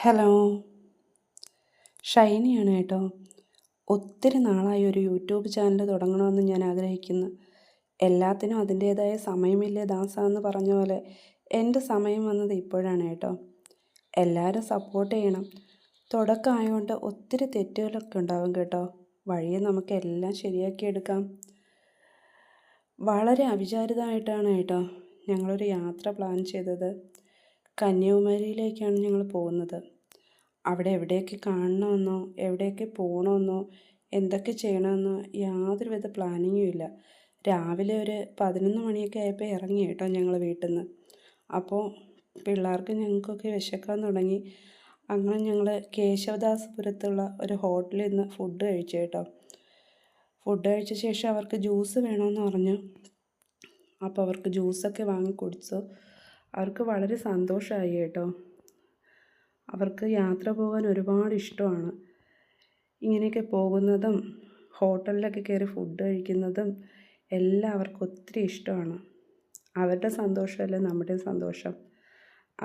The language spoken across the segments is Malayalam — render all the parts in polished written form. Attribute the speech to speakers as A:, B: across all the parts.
A: ഹലോ, ഷൈനിയാണ് കേട്ടോ. ഒത്തിരി നാളായി ഒരു യൂട്യൂബ് ചാനൽ തുടങ്ങണമെന്ന് ഞാൻ ആഗ്രഹിക്കുന്നു. എല്ലാത്തിനും അതിൻ്റേതായ സമയമില്ലേ ദാസ എന്ന് പറഞ്ഞ പോലെ എൻ്റെ സമയം വന്നത് ഇപ്പോഴാണ് കേട്ടോ. എല്ലാവരും സപ്പോർട്ട് ചെയ്യണം. തുടക്കമായതുകൊണ്ട് ഒത്തിരി തെറ്റുകളൊക്കെ ഉണ്ടാവും കേട്ടോ. വഴിയെ നമുക്കെല്ലാം ശരിയാക്കിയെടുക്കാം. വളരെ അവിചാരിതമായിട്ടാണ് കേട്ടോ ഞങ്ങളൊരു യാത്ര പ്ലാൻ ചെയ്തത്. കന്യാകുമാരിയിലേക്കാണ് ഞങ്ങൾ പോകുന്നത്. അവിടെ എവിടെയൊക്കെ കാണണമെന്നോ എവിടെയൊക്കെ പോകണമെന്നോ എന്തൊക്കെ ചെയ്യണമെന്നോ യാതൊരുവിധ പ്ലാനിങ്ങും ഇല്ല. രാവിലെ ഒരു 11 മണിയൊക്കെ ആയപ്പോൾ ഇറങ്ങി കേട്ടോ ഞങ്ങൾ വീട്ടിൽ നിന്ന്. അപ്പോൾ പിള്ളേർക്ക് ഞങ്ങൾക്കൊക്കെ വിശക്കാൻ തുടങ്ങി. അങ്ങനെ ഞങ്ങൾ കേശവദാസപുരത്തുള്ള ഒരു ഹോട്ടലിൽ നിന്ന് ഫുഡ് കഴിച്ചു കേട്ടോ. ഫുഡ് കഴിച്ച ശേഷം അവർക്ക് ജ്യൂസ് വേണമെന്ന് പറഞ്ഞു. അപ്പോൾ അവർക്ക് ജ്യൂസൊക്കെ വാങ്ങി കുടിച്ചു. അവർക്ക് വളരെ സന്തോഷമായി കേട്ടോ. അവർക്ക് യാത്ര പോകാൻ ഒരുപാട് ഇഷ്ടമാണ്. ഇങ്ങനെയൊക്കെ പോകുന്നതും ഹോട്ടലിലൊക്കെ കയറി ഫുഡ് കഴിക്കുന്നതും എല്ലാം അവർക്ക് ഒത്തിരി ഇഷ്ടമാണ്. അവരുടെ സന്തോഷമല്ലേ നമ്മുടെ സന്തോഷം.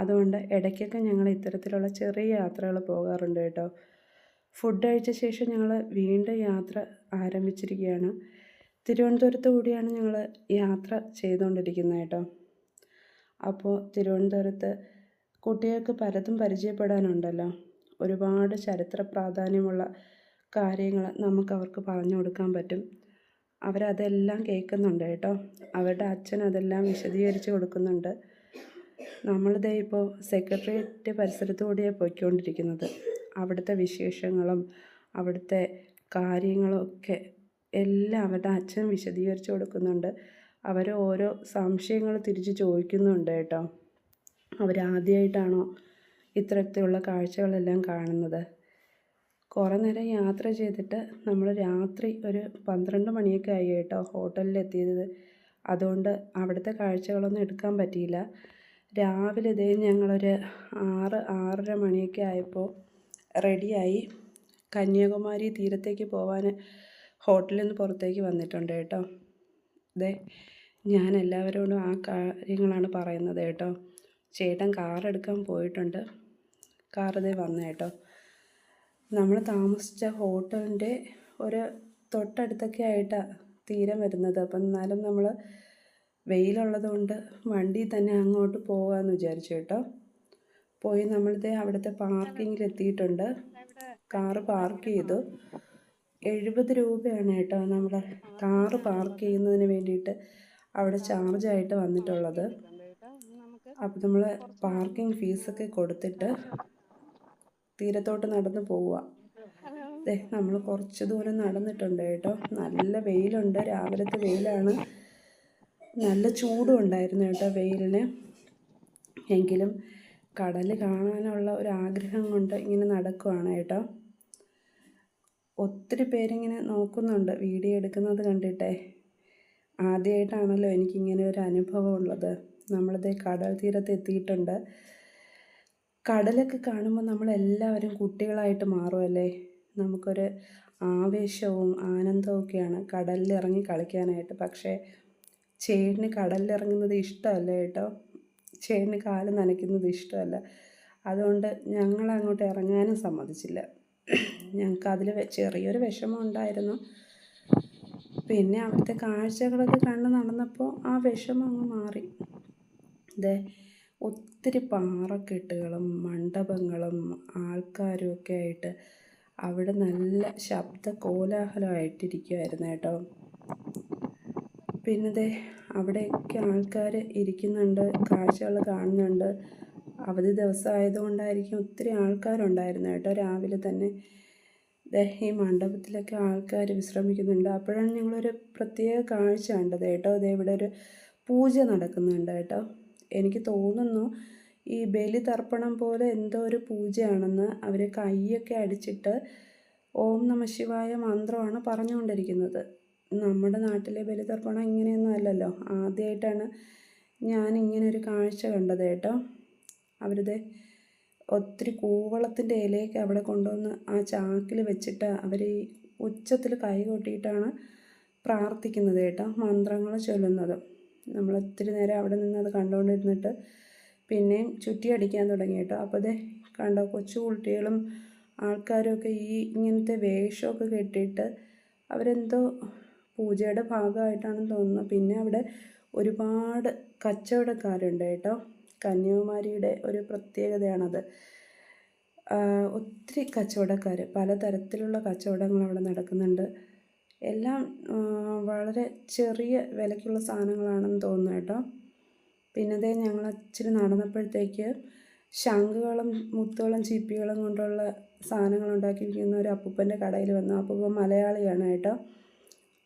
A: അതുകൊണ്ട് ഇടയ്ക്കൊക്കെ ഞങ്ങൾ ഇത്തരത്തിലുള്ള ചെറിയ യാത്രകൾ പോകാറുണ്ട് കേട്ടോ. ഫുഡ് കഴിച്ച ശേഷം ഞങ്ങൾ വീണ്ടും യാത്ര ആരംഭിച്ചിരിക്കുകയാണ്. തിരുവനന്തപുരത്ത് കൂടിയാണ് ഞങ്ങൾ യാത്ര ചെയ്തുകൊണ്ടിരിക്കുന്നത് കേട്ടോ. അപ്പോൾ തിരുവനന്തപുരത്ത് കുട്ടികൾക്ക് പലതും പരിചയപ്പെടാനുണ്ടല്ലോ. ഒരുപാട് ചരിത്ര പ്രാധാന്യമുള്ള കാര്യങ്ങൾ നമുക്കവർക്ക് പറഞ്ഞു കൊടുക്കാൻ പറ്റും. അവരതെല്ലാം കേൾക്കുന്നുണ്ട് കേട്ടോ. അവരുടെ അച്ഛൻ അതെല്ലാം വിശദീകരിച്ച് കൊടുക്കുന്നുണ്ട്. നമ്മളിതേ ഇപ്പോൾ സെക്രട്ടേറിയറ്റ് പരിസരത്തു കൂടിയാണ് പോയിക്കൊണ്ടിരിക്കുന്നത്. അവിടുത്തെ വിശേഷങ്ങളും അവിടുത്തെ കാര്യങ്ങളും ഒക്കെ എല്ലാം അവരുടെ അച്ഛൻ വിശദീകരിച്ച് കൊടുക്കുന്നുണ്ട്. അവർ ഓരോ സംശയങ്ങൾ തിരിച്ച് ചോദിക്കുന്നുണ്ട് കേട്ടോ. അവരാദ്യമായിട്ടാണോ ഇത്തരത്തിലുള്ള കാഴ്ചകളെല്ലാം കാണുന്നത്. കുറേ നേരം യാത്ര ചെയ്തിട്ട് നമ്മൾ രാത്രി ഒരു 12 മണിയൊക്കെ ആയി കേട്ടോ ഹോട്ടലിലെത്തിയത്. അതുകൊണ്ട് അവിടുത്തെ കാഴ്ചകളൊന്നും എടുക്കാൻ പറ്റിയില്ല. രാവിലെ ഇതേ ഞങ്ങളൊരു 6-6:30 മണിയൊക്കെ ആയപ്പോൾ റെഡിയായി കന്യാകുമാരി തീരത്തേക്ക് പോകാൻ ഹോട്ടലിൽ നിന്ന് പുറത്തേക്ക് വന്നിട്ടുണ്ട് കേട്ടോ. ഇതേ ഞാൻ എല്ലാവരോടും ആ കാര്യങ്ങളാണ് പറയുന്നത് കേട്ടോ. ചേട്ടൻ കാർ എടുക്കാൻ പോയിട്ടുണ്ട്. കാർ ഇതേ വന്നു കേട്ടോ. നമ്മൾ താമസിച്ച ഹോട്ടലിൻ്റെ ഒരു തൊട്ടടുത്തൊക്കെ ആയിട്ടാണ് തീരം വരുന്നത്. അപ്പം എന്നാലും നമ്മൾ വെയിലുള്ളത് കൊണ്ട് വണ്ടി തന്നെ അങ്ങോട്ട് പോകാമെന്ന് വിചാരിച്ചു കേട്ടോ. പോയി നമ്മളിതേ അവിടുത്തെ പാർക്കിങ്ങിൽ എത്തിയിട്ടുണ്ട്. കാറ് പാർക്ക് ചെയ്തു. 70 രൂപയാണ് കേട്ടോ നമ്മൾ കാറ് പാർക്ക് ചെയ്യുന്നതിന് വേണ്ടിയിട്ട് അവിടെ ചാർജായിട്ട് വന്നിട്ടുള്ളത്. അപ്പോൾ നമ്മൾ പാർക്കിംഗ് ഫീസൊക്കെ കൊടുത്തിട്ട് തീരത്തോട്ട് നടന്ന് പോവുക. നമ്മൾ കുറച്ച് ദൂരം നടന്നിട്ടുണ്ട് കേട്ടോ. നല്ല വെയിലുണ്ട്. രാവിലത്തെ വെയിലാണ്. നല്ല ചൂടും ഉണ്ടായിരുന്നു കേട്ടോ വെയിലിന്. എങ്കിലും കടൽ കാണാനുള്ള ഒരു ആഗ്രഹം കൊണ്ട് ഇങ്ങനെ നടക്കുവാണ് കേട്ടോ. ഒത്തിരി പേരിങ്ങനെ നോക്കുന്നുണ്ട് വീഡിയോ എടുക്കുന്നത് കണ്ടിട്ടേ. ആദ്യമായിട്ടാണല്ലോ എനിക്കിങ്ങനെ ഒരു അനുഭവം ഉള്ളത്. നമ്മളിതേ കടൽ തീരത്ത് എത്തിയിട്ടുണ്ട്. കടലൊക്കെ കാണുമ്പോൾ നമ്മളെല്ലാവരും കുട്ടികളായിട്ട് മാറുമല്ലേ. നമുക്കൊരു ആവേശവും ആനന്ദവും ഒക്കെയാണ് കടലിൽ ഇറങ്ങി കളിക്കാനായിട്ട്. പക്ഷേ ചേട്ടന് കടലിലിറങ്ങുന്നത് ഇഷ്ടമല്ല കേട്ടോ. ചേട്ടന് കാല് നനയ്ക്കുന്നത് ഇഷ്ടമല്ല. അതുകൊണ്ട് ഞങ്ങളങ്ങോട്ട് ഇറങ്ങാനും സമ്മതിച്ചില്ല. ഞങ്ങൾക്കതിൽ ചെറിയൊരു വിഷമം ഉണ്ടായിരുന്നു. പിന്നെ അവിടുത്തെ കാഴ്ചകളൊക്കെ കണ്ട് നടന്നപ്പോൾ ആ വിഷമം അങ്ങ് മാറി. ഇതേ ഒത്തിരി പാറക്കെട്ടുകളും മണ്ഡപങ്ങളും ആൾക്കാരും ഒക്കെ ആയിട്ട് അവിടെ നല്ല ശബ്ദ കോലാഹലമായിട്ടിരിക്കുമായിരുന്നു കേട്ടോ. പിന്നെ ദേ അവിടെയൊക്കെ ആൾക്കാർ ഇരിക്കുന്നുണ്ട്, കാഴ്ചകൾ കാണുന്നുണ്ട്. അവധി ദിവസമായതുകൊണ്ടായിരിക്കും ഒത്തിരി ആൾക്കാരുണ്ടായിരുന്നു കേട്ടോ. രാവിലെ തന്നെ ഈ മണ്ഡപത്തിലൊക്കെ ആൾക്കാർ വിശ്രമിക്കുന്നുണ്ട്. അപ്പോഴാണ് ഞങ്ങളൊരു പ്രത്യേക കാഴ്ച കണ്ടത് കേട്ടോ. ഇവിടെ ഒരു പൂജ നടക്കുന്നുണ്ട് കേട്ടോ. എനിക്ക് തോന്നുന്നു ഈ ബലിതർപ്പണം പോലെ എന്തോ ഒരു പൂജയാണെന്ന്. അവർ കൈയൊക്കെ അടിച്ചിട്ട് ഓം നമ ശിവായ മന്ത്രമാണ് പറഞ്ഞുകൊണ്ടിരിക്കുന്നത്. നമ്മുടെ നാട്ടിലെ ബലിതർപ്പണം ഇങ്ങനെയൊന്നും അല്ലല്ലോ. ആദ്യമായിട്ടാണ് ഞാൻ ഇങ്ങനൊരു കാഴ്ച കണ്ടത് കേട്ടോ. അവരിത് ഒത്തിരി കൂവളത്തിൻ്റെ ഇലയൊക്കെ അവിടെ കൊണ്ടുവന്ന് ആ ചാക്കിൽ വെച്ചിട്ട് അവർ ഈ ഉച്ചത്തിൽ കൈ കൊട്ടിയിട്ടാണ് പ്രാർത്ഥിക്കുന്നത് കേട്ടോ, മന്ത്രങ്ങൾ ചൊല്ലുന്നത്. നമ്മൾ ഒത്തിരി നേരം അവിടെ നിന്ന് അത് കണ്ടുകൊണ്ടിരുന്നിട്ട് പിന്നെയും ചുറ്റി അടിക്കാൻ തുടങ്ങി കേട്ടോ. അപ്പോൾ കണ്ടോ, കൊച്ചു കുട്ടികളും ആൾക്കാരൊക്കെ ഈ ഇങ്ങനത്തെ വേഷമൊക്കെ കെട്ടിയിട്ട് അവരെന്തോ പൂജയുടെ ഭാഗമായിട്ടാണെന്ന് തോന്നുന്നു. പിന്നെ അവിടെ ഒരുപാട് കച്ചവടക്കാരുണ്ട് കേട്ടോ. കന്യാകുമാരിയുടെ ഒരു പ്രത്യേകതയാണത്. ഒത്തിരി കച്ചവടക്കാർ, പലതരത്തിലുള്ള കച്ചവടങ്ങൾ അവിടെ നടക്കുന്നുണ്ട്. എല്ലാം വളരെ ചെറിയ വിലയ്ക്കുള്ള സാധനങ്ങളാണെന്ന് തോന്നുന്നു കേട്ടോ. പിന്നെ അതേ ഞങ്ങൾ ഇച്ചിരി നടന്നപ്പോഴത്തേക്ക് ശംഖുകളും മുത്തുകളും ചിപ്പികളും കൊണ്ടുള്ള സാധനങ്ങൾ ഉണ്ടാക്കിയിരിക്കുന്ന ഒരു അപ്പൂപ്പൻ്റെ കടയിൽ വന്നു. അപ്പൂപ്പൻ മലയാളിയാണ് കേട്ടോ.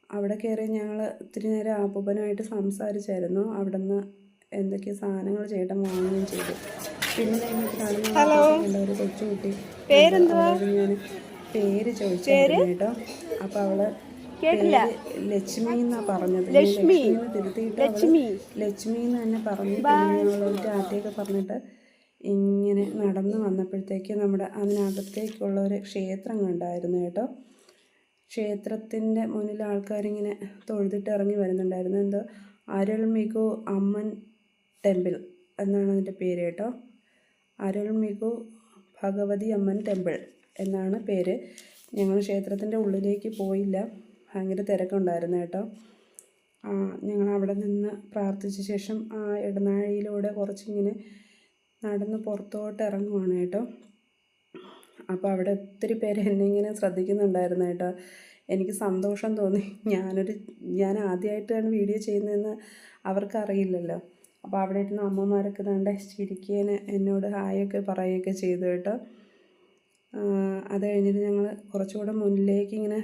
A: അവിടെ കയറി ഞങ്ങൾ ഒത്തിരി നേരം അപ്പൂപ്പനുമായിട്ട് സംസാരിച്ചായിരുന്നു. അവിടെ നിന്ന് എന്തൊക്കെ സാധനങ്ങൾ ചേട്ടൻ വാങ്ങുകയും ചെയ്തു. പിന്നെ കഴിഞ്ഞിട്ട് കാണുന്ന ഒരു കൊച്ചുകുട്ടി, ഞാൻ പേര് ചോദിച്ചായിരുന്നു കേട്ടോ. അപ്പോൾ അവള് ലക്ഷ്മി എന്നാ പറഞ്ഞത്. ലക്ഷ്മി എന്ന് തിരുത്തിയിട്ട് ലക്ഷ്മി എന്ന് തന്നെ പറഞ്ഞു. ഞങ്ങളൊരു ടാറ്റയൊക്കെ പറഞ്ഞിട്ട് ഇങ്ങനെ നടന്ന് വന്നപ്പോഴത്തേക്ക് നമ്മുടെ അതിനകത്തേക്കുള്ള ഒരു ക്ഷേത്രം കണ്ടായിരുന്നു കേട്ടോ. ക്ഷേത്രത്തിൻ്റെ മുന്നിൽ ആൾക്കാരിങ്ങനെ തൊഴുതിട്ട് ഇറങ്ങി വരുന്നുണ്ടായിരുന്നു. എന്തോ അരുൾമികു അമ്മൻ ടെമ്പിൾ എന്നാണ് അതിൻ്റെ പേര് കേട്ടോ. അരുൾമികു ഭഗവതി അമ്മൻ ടെമ്പിൾ എന്നാണ് പേര്. ഞങ്ങൾ ക്ഷേത്രത്തിൻ്റെ ഉള്ളിലേക്ക് പോയില്ല, ഭയങ്കര തിരക്കുണ്ടായിരുന്നു കേട്ടോ. ഞങ്ങൾ അവിടെ നിന്ന് പ്രാർത്ഥിച്ച ശേഷം ആ ഇടനാഴിയിലൂടെ കുറച്ചിങ്ങനെ നടന്ന് പുറത്തോട്ട് ഇറങ്ങുവാണ് കേട്ടോ. അപ്പോൾ അവിടെ ഒത്തിരി പേര് എന്നെ ഇങ്ങനെ ശ്രദ്ധിക്കുന്നുണ്ടായിരുന്നു കേട്ടോ. എനിക്ക് സന്തോഷം തോന്നി. ഞാൻ ആദ്യമായിട്ടാണ് വീഡിയോ ചെയ്യുന്നതെന്ന് അവർക്കറിയില്ലല്ലോ. അപ്പോൾ അവിടെ ഇരുന്ന് അമ്മമാരൊക്കെ ദാണ്ടെ ചിരിക്കേന് എന്നോട് ഹായൊക്കെ പറയുകയൊക്കെ ചെയ്തു കേട്ടോ. അത് കഴിഞ്ഞിട്ട് ഞങ്ങൾ കുറച്ചുകൂടെ മുന്നിലേക്ക് ഇങ്ങനെ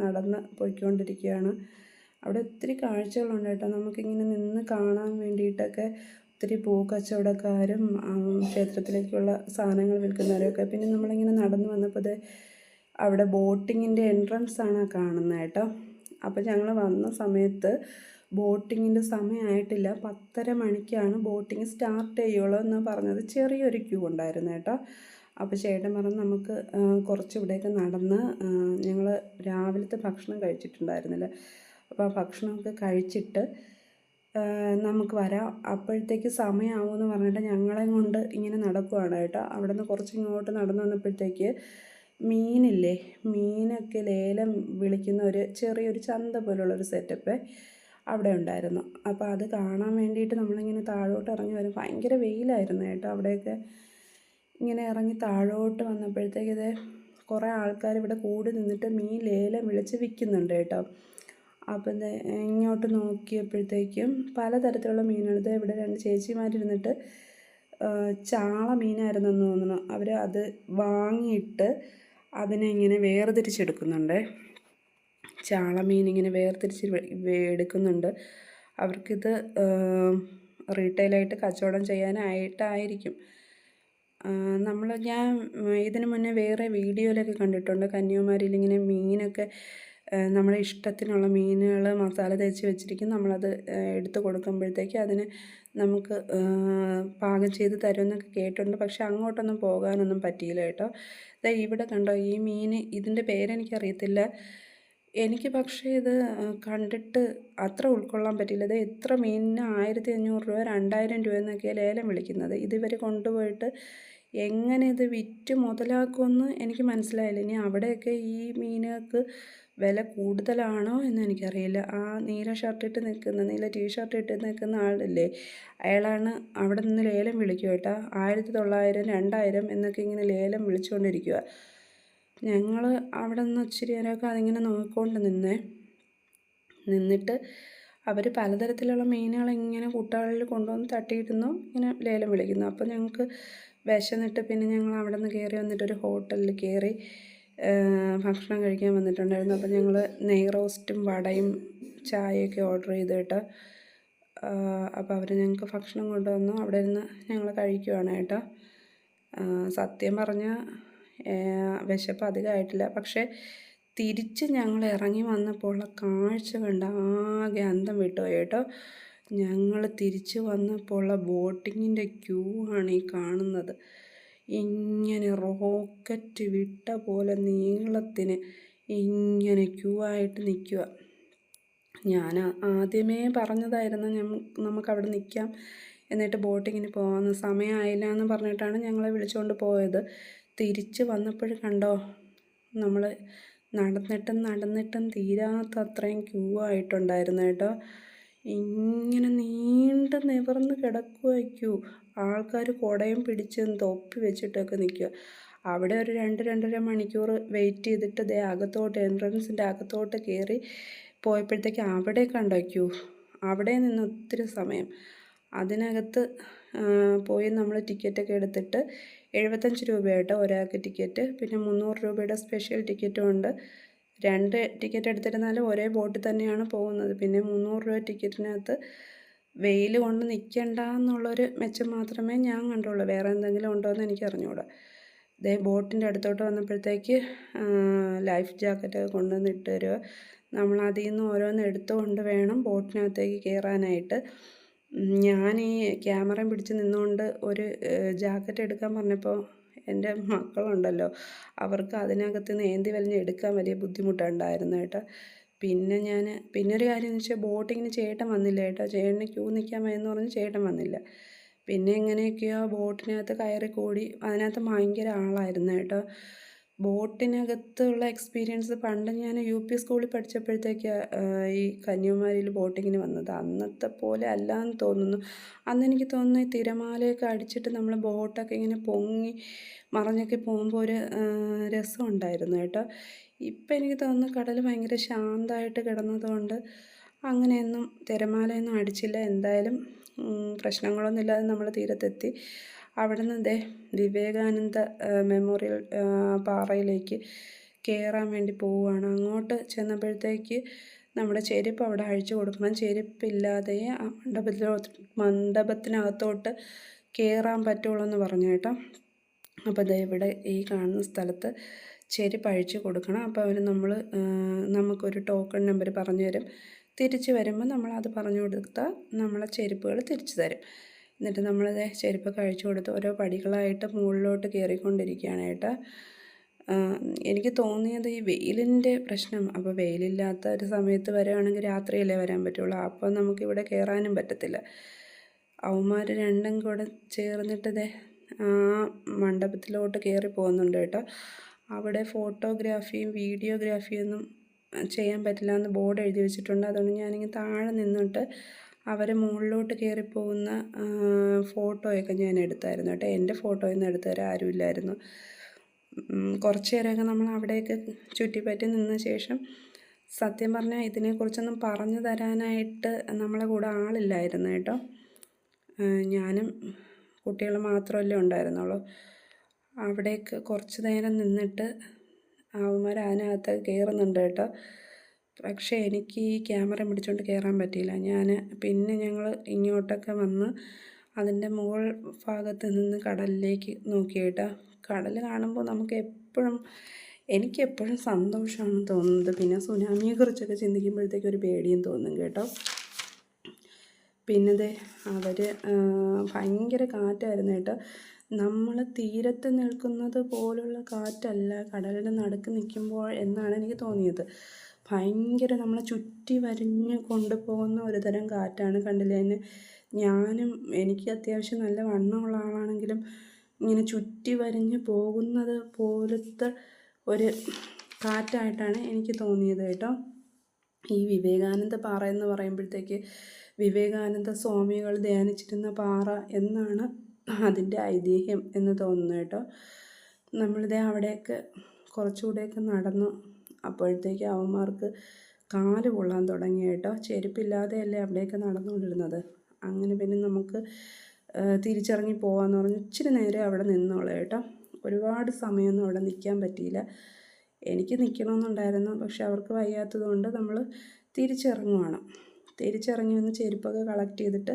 A: നടന്ന് പോയിക്കൊണ്ടിരിക്കുകയാണ്. അവിടെ ഒത്തിരി കാഴ്ചകളുണ്ട് കേട്ടോ. നമുക്കിങ്ങനെ നിന്ന് കാണാൻ വേണ്ടിയിട്ടൊക്കെ ഒത്തിരി പൂക്കച്ചവടക്കാരും ക്ഷേത്രത്തിലേക്കുള്ള സാധനങ്ങൾ വിൽക്കുന്നവരൊക്കെ. പിന്നെ നമ്മളിങ്ങനെ നടന്നു വന്നപ്പോൾ അവിടെ ബോട്ടിങ്ങിൻ്റെ എൻട്രൻസ് ആണ് കാണുന്നത് കേട്ടോ. അപ്പോൾ ഞങ്ങൾ വന്ന സമയത്ത് ബോട്ടിങ്ങിൻ്റെ സമയമായിട്ടില്ല, 10:30 മണിക്കാണ് ബോട്ടിങ് സ്റ്റാർട്ട് ചെയ്യുള്ളൂ എന്ന് പറഞ്ഞത്. ചെറിയൊരു ക്യൂ ഉണ്ടായിരുന്നു കേട്ടോ. അപ്പോൾ ചേട്ടൻ പറഞ്ഞു നമുക്ക് കുറച്ച് ഇവിടെയൊക്കെ നടന്ന്, ഞങ്ങൾ രാവിലത്തെ ഭക്ഷണം കഴിച്ചിട്ടുണ്ടായിരുന്നില്ല. അപ്പോൾ ആ ഭക്ഷണമൊക്കെ കഴിച്ചിട്ട് നമുക്ക് വരാം, അപ്പോഴത്തേക്ക് സമയമാവുമെന്ന് പറഞ്ഞിട്ട് ഞങ്ങളെ കൊണ്ട് ഇങ്ങനെ നടക്കുവാണ് കേട്ടോ. അവിടെ നിന്ന് കുറച്ച് ഇങ്ങോട്ട് നടന്നു വന്നപ്പോഴത്തേക്ക് മീനില്ലേ, മീനൊക്കെ ലേലം വിളിക്കുന്ന ഒരു ചെറിയൊരു ചന്ത പോലുള്ളൊരു സെറ്റപ്പ് അവിടെ ഉണ്ടായിരുന്നു. അപ്പോൾ അത് കാണാൻ വേണ്ടിയിട്ട് നമ്മളിങ്ങനെ താഴോട്ട് ഇറങ്ങി വരും. ഭയങ്കര വെയിലായിരുന്നു കേട്ടോ. അവിടെയൊക്കെ ഇങ്ങനെ ഇറങ്ങി താഴോട്ട് വന്നപ്പോഴത്തേക്ക് കുറേ ആൾക്കാർ ഇവിടെ കൂടി നിന്നിട്ട് മീൻ ലേലം വിളിച്ച് വിൽക്കുന്നുണ്ട് കേട്ടോ. അപ്പം ഇങ്ങോട്ട് നോക്കിയപ്പോഴത്തേക്കും പലതരത്തിലുള്ള മീനുകൾ. ഇവിടെ 2 ചേച്ചിമാരിരുന്നിട്ട് ചാള മീനായിരുന്നെന്ന് തോന്നുന്നു. അവർ അത് വാങ്ങിയിട്ട് അതിനെ ഇങ്ങനെ വേർതിരിച്ചെടുക്കുന്നുണ്ട്. ചാള മീൻ ഇങ്ങനെ വേർതിരിച്ച് എടുക്കുന്നുണ്ട്. അവർക്കിത് റീറ്റെയിലായിട്ട് കച്ചവടം ചെയ്യാനായിട്ടായിരിക്കും. ഞാൻ ഇതിന് മുന്നേ വേറെ വീഡിയോയിലൊക്കെ കണ്ടിട്ടുണ്ട്. കന്യാകുമാരിയിൽ ഇങ്ങനെ മീനൊക്കെ നമ്മുടെ ഇഷ്ടത്തിനുള്ള മീനുകൾ മസാല തേച്ച് വെച്ചിരിക്കും. നമ്മളത് എടുത്ത് കൊടുക്കുമ്പോഴത്തേക്ക് അതിന് നമുക്ക് പാകം ചെയ്ത് തരുമെന്നൊക്കെ കേട്ടിട്ടുണ്ട്. പക്ഷെ അങ്ങോട്ടൊന്നും പോകാനൊന്നും പറ്റിയില്ല കേട്ടോ. ഇവിടെ കണ്ടോ ഈ മീൻ, ഇതിൻ്റെ പേരെനിക്കറിയത്തില്ല. എനിക്ക് പക്ഷേ ഇത് കണ്ടിട്ട് അത്ര ഉൾക്കൊള്ളാൻ പറ്റില്ല. ഇത് എത്ര മീനിന് 1500 രൂപ 2000 രൂപ എന്നൊക്കെ ലേലം വിളിക്കുന്നത്. ഇതിവർ കൊണ്ടുപോയിട്ട് എങ്ങനെ ഇത് വിറ്റ് മുതലാക്കുമെന്ന് എനിക്ക് മനസ്സിലായില്ല. ഇനി അവിടെയൊക്കെ ഈ മീനുകൾക്ക് വില കൂടുതലാണോ എന്ന് എനിക്കറിയില്ല. ആ നീല ടീഷർട്ട് ഇട്ട് നിൽക്കുന്ന ആളില്ലേ, അയാളാണ് അവിടെ നിന്ന് ലേലം വിളിക്കുക കേട്ടോ. 1900 2000 എന്നൊക്കെ ഇങ്ങനെ ലേലം വിളിച്ചുകൊണ്ടിരിക്കുക. ഞങ്ങൾ അവിടെ നിന്ന് ഇച്ചിരി നേരമൊക്കെ അതിങ്ങനെ നോക്കിക്കൊണ്ട് നിന്നിട്ട് അവർ പലതരത്തിലുള്ള മീനുകൾ ഇങ്ങനെ കുട്ടകളിൽ കൊണ്ടുവന്ന് തട്ടിയിടുന്നു, ഇങ്ങനെ ലേലം വിളിക്കുന്നു. അപ്പോൾ ഞങ്ങൾക്ക് വിശന്നിട്ട് പിന്നെ ഞങ്ങൾ അവിടെ നിന്ന് കയറി വന്നിട്ടൊരു ഹോട്ടലിൽ കയറി ഭക്ഷണം കഴിക്കാൻ വന്നിട്ടുണ്ടായിരുന്നു. അപ്പോൾ ഞങ്ങൾ നെയ് റോസ്റ്റും വടയും ചായയൊക്കെ ഓർഡർ ചെയ്ത് കേട്ടോ. അപ്പോൾ അവർ ഞങ്ങൾക്ക് ഭക്ഷണം കൊണ്ടുവന്നു. അവിടെ നിന്ന് ഞങ്ങൾ കഴിക്കുവാണ് കേട്ടോ. സത്യം പറഞ്ഞാൽ വിശപ്പ് അധികമായിട്ടില്ല. പക്ഷേ തിരിച്ച് ഞങ്ങൾ ഇറങ്ങി വന്നപ്പോൾ ഉള്ള കാഴ്ച കണ്ട് ആകെ അന്തം വിട്ടുപോയി കേട്ടോ. ഞങ്ങൾ തിരിച്ച് വന്നപ്പോൾ ഉള്ള ബോട്ടിങ്ങിൻ്റെ ക്യൂ ആണ് ഈ കാണുന്നത്. ഇങ്ങനെ റോക്കറ്റ് വിട്ട പോലെ നീളത്തിന് ഇങ്ങനെ ക്യൂ ആയിട്ട് നിൽക്കുക. ഞാൻ ആദ്യമേ പറഞ്ഞതായിരുന്നു നമുക്കവിടെ നിൽക്കാം എന്നിട്ട് ബോട്ടിങ്ങിന് പോകാമെന്ന് സമയമായില്ല എന്ന് പറഞ്ഞിട്ടാണ് ഞങ്ങളെ വിളിച്ചുകൊണ്ട് പോയത്. തിരിച്ച് വന്നപ്പോൾ കണ്ടോ, നമ്മൾ നടന്നിട്ടും തീരാത്ത അത്രയും ക്യൂ ആയിട്ടുണ്ടായിരുന്നു കേട്ടോ. ഇങ്ങനെ നീണ്ട് നിവർന്ന് കിടക്കുക ക്യൂ. ആൾക്കാർ കുടയും പിടിച്ച് തൊപ്പി വെച്ചിട്ടൊക്കെ നിൽക്കുക. അവിടെ ഒരു 2-2.5 മണിക്കൂർ വെയിറ്റ് ചെയ്തിട്ട് ദേ അകത്തോട്ട് എൻട്രൻസിൻ്റെ അകത്തോട്ട് കയറി പോയപ്പോഴത്തേക്ക് അവിടെ കണ്ടോ ക്യൂ. അവിടെ നിന്ന് ഒത്തിരി സമയം അതിനകത്ത് പോയി നമ്മൾ ടിക്കറ്റൊക്കെ എടുത്തിട്ട് 75 രൂപയായിട്ടോ ഒരാൾക്ക് ടിക്കറ്റ്. പിന്നെ 300 രൂപയുടെ സ്പെഷ്യൽ ടിക്കറ്റും ഉണ്ട്. 2 ടിക്കറ്റ് എടുത്തിരുന്നാലും ഒരേ ബോട്ടിൽ തന്നെയാണ് പോകുന്നത്. പിന്നെ 300 രൂപ ടിക്കറ്റിനകത്ത് വെയിൽ കൊണ്ട് നിൽക്കണ്ട എന്നുള്ളൊരു മെച്ചം മാത്രമേ ഞാൻ കണ്ടുള്ളൂ. വേറെ എന്തെങ്കിലും ഉണ്ടോ എന്ന് എനിക്ക് അറിഞ്ഞുകൂടാ. ദേ ബോട്ടിൻ്റെ അടുത്തോട്ട് വന്നപ്പോഴത്തേക്ക് ലൈഫ് ജാക്കറ്റൊക്കെ കൊണ്ടുവന്ന് ഇട്ട് തരുക. നമ്മൾ അതിൽ നിന്ന് ഓരോന്ന് എടുത്തുകൊണ്ട് വേണം ബോട്ടിനകത്തേക്ക് കയറാനായിട്ട്. ഞാൻ ഈ ക്യാമറയും പിടിച്ച് നിന്നുകൊണ്ട് ഒരു ജാക്കറ്റ് എടുക്കാൻ പറഞ്ഞപ്പോൾ എൻ്റെ മക്കളുണ്ടല്ലോ, അവർക്ക് അതിനകത്ത് നിന്ന് വലിഞ്ഞ് എടുക്കാൻ വലിയ ബുദ്ധിമുട്ടുണ്ടായിരുന്നു കേട്ടോ. പിന്നൊരു കാര്യം എന്ന് വെച്ചാൽ ബോട്ടിങ്ങിന് ചേട്ടൻ വന്നില്ല കേട്ടോ. ചേട്ടന് ക്യൂ നിൽക്കാൻ വയ്യെന്ന് പറഞ്ഞ് ചേട്ടൻ വന്നില്ല. പിന്നെ എങ്ങനെയൊക്കെയോ ബോട്ടിനകത്ത് കയറി കൂടി. അതിനകത്ത് ഭയങ്കര ആളായിരുന്നു കേട്ടോ. ബോട്ടിനകത്തുള്ള എക്സ്പീരിയൻസ് പണ്ട് ഞാൻ UP സ്കൂളിൽ പഠിച്ചപ്പോഴത്തേക്ക് ഈ കന്യാകുമാരിയിൽ ബോട്ടിങ്ങിന് വന്നത്. അന്നത്തെ പോലെ അല്ല എന്ന് തോന്നുന്നു. അന്ന് എനിക്ക് തോന്നുന്നു ഈ തിരമാലയൊക്കെ അടിച്ചിട്ട് നമ്മൾ ബോട്ടൊക്കെ ഇങ്ങനെ പൊങ്ങി മറിഞ്ഞൊക്കെ പോകുമ്പോൾ ഒരു രസമുണ്ടായിരുന്നു കേട്ടോ. ഇപ്പം എനിക്ക് തോന്നുന്നു കടൽ ഭയങ്കര ശാന്തമായിട്ട് കിടന്നതുകൊണ്ട് അങ്ങനെയൊന്നും തിരമാലയൊന്നും അടിച്ചില്ല. എന്തായാലും പ്രശ്നങ്ങളൊന്നുമില്ലാതെ നമ്മൾ തീരത്തെത്തി. അവിടെ നിന്ന് വിവേകാനന്ദ മെമ്മോറിയൽ പാറയിലേക്ക് കയറാൻ വേണ്ടി പോവുകയാണ്. അങ്ങോട്ട് ചെന്നപ്പോഴത്തേക്ക് നമ്മുടെ ചെരുപ്പ് അവിടെ അഴിച്ചു കൊടുക്കണം. ചെരുപ്പില്ലാതെ ആ മണ്ഡപത്തിനകത്തോട്ട് കയറാൻ പറ്റുള്ളൂ എന്ന് പറഞ്ഞു കേട്ടോ. അപ്പോൾ ദേ ഇവിടെ ഈ കാണുന്ന സ്ഥലത്ത് ചെരുപ്പ് അഴിച്ചു കൊടുക്കണം. അപ്പോൾ അവർ നമുക്കൊരു ടോക്കൺ നമ്പർ പറഞ്ഞു തരും. തിരിച്ച് വരുമ്പോൾ നമ്മളത് പറഞ്ഞു കൊടുത്താൽ നമ്മളെ ചെരുപ്പുകൾ തിരിച്ചു തരും. എന്നിട്ട് നമ്മളത് ചെരുപ്പൊക്കെ അഴിച്ചു കൊടുത്ത് ഓരോ പടികളായിട്ട് മുകളിലോട്ട് കയറിക്കൊണ്ടിരിക്കുകയാണ് കേട്ടോ. എനിക്ക് തോന്നിയത് ഈ വെയിലിൻ്റെ പ്രശ്നം. അപ്പോൾ വെയിലില്ലാത്ത ഒരു സമയത്ത് വരികയാണെങ്കിൽ രാത്രിയല്ലേ വരാൻ പറ്റുള്ളൂ. അപ്പോൾ നമുക്കിവിടെ കയറാനും പറ്റത്തില്ല. അവന്മാർ രണ്ടും കൂടെ ചേർന്നിട്ട് ആ മണ്ഡപത്തിലോട്ട് കയറി പോകുന്നുണ്ട് കേട്ടോ. അവിടെ ഫോട്ടോഗ്രാഫിയും വീഡിയോഗ്രാഫിയൊന്നും ചെയ്യാൻ പറ്റില്ല എന്ന് ബോർഡ് എഴുതി വെച്ചിട്ടുണ്ട്. അതുകൊണ്ട് ഞാനിങ്ങനെ താഴെ നിന്നിട്ട് അവർ മുകളിലോട്ട് കയറിപ്പോകുന്ന ഫോട്ടോയൊക്കെ ഞാൻ എടുത്തായിരുന്നു കേട്ടോ. എൻ്റെ ഫോട്ടോയൊന്നും എടുത്തു തരാൻ ആരുമില്ലായിരുന്നു. കുറച്ച് നേരമൊക്കെ നമ്മൾ അവിടെയൊക്കെ ചുറ്റിപ്പറ്റി നിന്ന ശേഷം സത്യം പറഞ്ഞാൽ ഇതിനെക്കുറിച്ചൊന്നും പറഞ്ഞു തരാനായിട്ട് നമ്മളെ കൂടെ ആളില്ലായിരുന്നു കേട്ടോ. ഞാനും കുട്ടികൾ മാത്രമല്ലേ ഉണ്ടായിരുന്നുള്ളൂ. അവിടേക്ക് കുറച്ച് നേരം നിന്നിട്ട് അവന്മാർ അതിനകത്ത് കയറുന്നുണ്ട് കേട്ടോ. പക്ഷേ എനിക്ക് ഈ ക്യാമറ പിടിച്ചുകൊണ്ട് കയറാൻ പറ്റിയില്ല. പിന്നെ ഞങ്ങൾ ഇങ്ങോട്ടൊക്കെ വന്ന് അതിൻ്റെ മുകൾ ഭാഗത്ത് നിന്ന് കടലിലേക്ക് നോക്കി കേട്ടോ. കടൽ കാണുമ്പോൾ എനിക്കെപ്പോഴും സന്തോഷമാണ് തോന്നുന്നത്. പിന്നെ സുനാമിയെക്കുറിച്ചൊക്കെ ചിന്തിക്കുമ്പോഴത്തേക്ക് ഒരു പേടിയും തോന്നും കേട്ടോ. പിന്നെ അവർ ഭയങ്കര കാറ്റായിരുന്നു കേട്ടോ. നമ്മൾ തീരത്ത് നിൽക്കുന്നത് പോലുള്ള കാറ്റല്ല കടലിൻ്റെ നടുക്ക് നിൽക്കുമ്പോൾ എന്നാണ് എനിക്ക് തോന്നിയത്. ഭയങ്കര നമ്മളെ ചുറ്റി വരിഞ്ഞ് കൊണ്ടുപോകുന്ന ഒരു തരം കാറ്റാണ്. കണ്ടില്ലേ തന്നെ. എനിക്ക് അത്യാവശ്യം നല്ല വണ്ണമുള്ള ആളാണെങ്കിലും ഇങ്ങനെ ചുറ്റി വരിഞ്ഞ് പോകുന്നത് പോലത്തെ ഒരു കാറ്റായിട്ടാണ് എനിക്ക് തോന്നിയത് കേട്ടോ. ഈ വിവേകാനന്ദ പാറ എന്ന് പറയുമ്പോഴത്തേക്ക് വിവേകാനന്ദ സ്വാമികൾ ധ്യാനിച്ചിരുന്ന പാറ എന്നാണ് അതിൻ്റെ ഐതിഹ്യം എന്ന് തോന്നുന്നു കേട്ടോ. അവിടെയൊക്കെ കുറച്ചുകൂടെയൊക്കെ നടന്നു. അപ്പോഴത്തേക്ക് അവന്മാർക്ക് കാല് കൊള്ളാൻ തുടങ്ങി കേട്ടോ. ചെരുപ്പില്ലാതെയല്ലേ അവിടെയൊക്കെ നടന്നുകൊണ്ടിരുന്നത്. അങ്ങനെ പിന്നെ നമുക്ക് തിരിച്ചിറങ്ങി പോകാമെന്ന് പറഞ്ഞ് ഇച്ചിരി നേരം അവിടെ നിന്നോളൂ കേട്ടോ. ഒരുപാട് സമയമൊന്നും അവിടെ നിൽക്കാൻ പറ്റിയില്ല. എനിക്ക് നിൽക്കണമെന്നുണ്ടായിരുന്നു, പക്ഷെ അവർക്ക് വയ്യാത്തത് കൊണ്ട് നമ്മൾ തിരിച്ചിറങ്ങി വന്ന് ചെരുപ്പൊക്കെ കളക്ട് ചെയ്തിട്ട്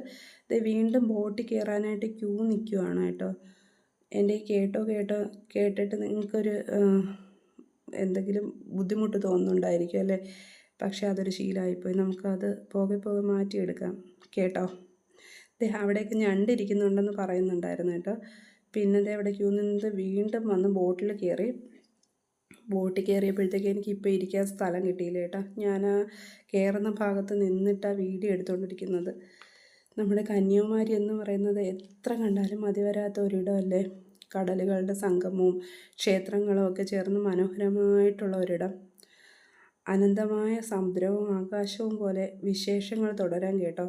A: വീണ്ടും ബോട്ടിൽ കയറാനായിട്ട് ക്യൂ നിൽക്കുവാണ് കേട്ടോ. എൻ്റെ ഈ കേട്ടിട്ട് നിങ്ങൾക്കൊരു എന്തെങ്കിലും ബുദ്ധിമുട്ട് തോന്നുന്നുണ്ടായിരിക്കും അല്ലേ? പക്ഷേ അതൊരു ശീലമായിപ്പോയി. നമുക്കത് പോകെ മാറ്റിയെടുക്കാം കേട്ടോ. അവിടെയൊക്കെ ഞണ്ടിരിക്കുന്നുണ്ടെന്ന് പറയുന്നുണ്ടായിരുന്നു കേട്ടോ. പിന്നെ അവിടെ ക്യൂ നിന്ന് വീണ്ടും വന്ന് ബോട്ടിൽ കയറിയപ്പോഴത്തേക്ക് എനിക്കിപ്പോൾ ഇരിക്കാൻ സ്ഥലം കിട്ടിയില്ല കേട്ടോ. ഞാൻ ആ കയറുന്ന ഭാഗത്ത് നിന്നിട്ടാണ് വീഡിയോ എടുത്തുകൊണ്ടിരിക്കുന്നത്. നമ്മുടെ കന്യാകുമാരി എന്ന് പറയുന്നത് എത്ര കണ്ടാലും മതി വരാത്ത ഒരിടമല്ലേ. കടലുകളുടെ സംഗമവും ക്ഷേത്രങ്ങളും ഒക്കെ ചേർന്ന് മനോഹരമായിട്ടുള്ള ഒരിടം. അനന്തമായ സമുദ്രവും ആകാശവും പോലെ വിശേഷങ്ങൾ തുടരാൻ കേട്ടോ.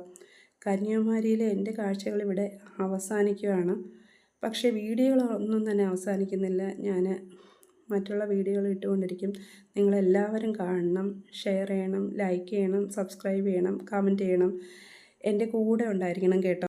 A: കന്യാകുമാരിയിലെ എൻ്റെ കാഴ്ചകൾ ഇവിടെ അവസാനിക്കുകയാണ്. പക്ഷേ വീഡിയോകളൊന്നും തന്നെ അവസാനിക്കുന്നില്ല. ഞാൻ മറ്റുള്ള വീഡിയോകൾ ഇട്ടുകൊണ്ടിരിക്കും. നിങ്ങളെല്ലാവരും കാണണം, ഷെയർ ചെയ്യണം, ലൈക്ക് ചെയ്യണം, സബ്സ്ക്രൈബ് ചെയ്യണം, കമൻറ്റ് ചെയ്യണം. എൻ്റെ കൂടെ ഉണ്ടായിരിക്കണം കേട്ടോ.